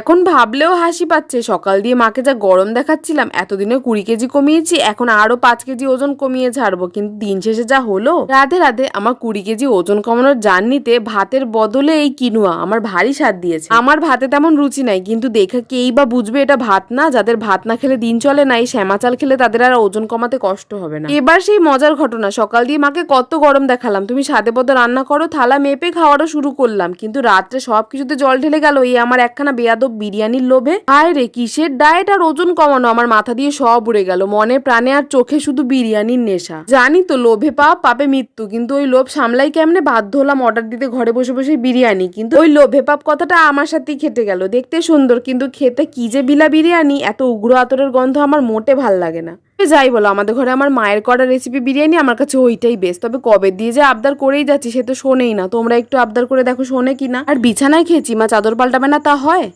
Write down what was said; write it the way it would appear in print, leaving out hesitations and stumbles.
এখন ভাবলেও হাসি পাচ্ছে, সকাল দিয়ে মাকে যা গরম দেখাচ্ছিলাম, এতদিনে 20 কেজি কমিয়েছি, এখন আরো 5 কেজি ওজন কমিয়ে ছাড়বো, কিন্তু দিন শেষে যা হলো। রাধে রাধে। আমার 20 কেজি ওজন কমানোর জার্নিতে ভাতের বদলে এই কিনুয়া আমার ভারী স্বাদ দিয়েছে। আমার ভাতে তেমন রুচি নাই, কিন্তু দেখে কেই বা বুঝবে এটা ভাত না। যাদের ভাত না খেলে দিন চলে না, এই শ্যামা চাল খেলে তাদের আর ওজন কমাতে কষ্ট হবে না। এবার সেই মজার ঘটনা, সকাল দিয়ে মাকে কত গরম দেখালাম, তুমি সাদে পদে রান্না করো, থালা মেপে খাওয়ারও শুরু করলাম, কিন্তু রাত্রে সবকিছুতে জল ঢেলে গেল এই আমার একখানা বেয়াদব বিরিয়ানির লোভে। হায় রে, কিসের ডায়েট আর ওজন কমানো, আমার মাথা দিয়ে সব উড়ে গেল। মনে প্রাণে আর চোখে শুধু বিরিয়ানির নেশা। জানি তো লোভে পাপ, পাপে মৃত্যু, কিন্তু ওই লোভ সামলাই কেমনে, বাধ্য হলাম অর্ডার দিতে ঘরে বসে বসে বিরিয়ানি। কিন্তু ওই লোভে পাপ কথাটা আমার সাথেই খেটে গেল। দেখতে সুন্দর, কিন্তু খেতে কি যে বিলা বিরিয়ানি, এত উগ্র আতরের গন্ধ আমার মোটে ভাল লাগে না। যাই বলো, আমাদের ঘরে আমার মায়ের করা রেসিপি বিরিয়ানি, আমার কাছে ওইটাই বেস্ট। তবে কবে দিয়ে যে আবদার করেই যাচ্ছি, সে তো শোনেই না। তোমরা একটু আবদার করে দেখো শোনে কিনা। আর বিছানায় খেয়েছি, মা চাদর পাল্টাবে না তা হয়?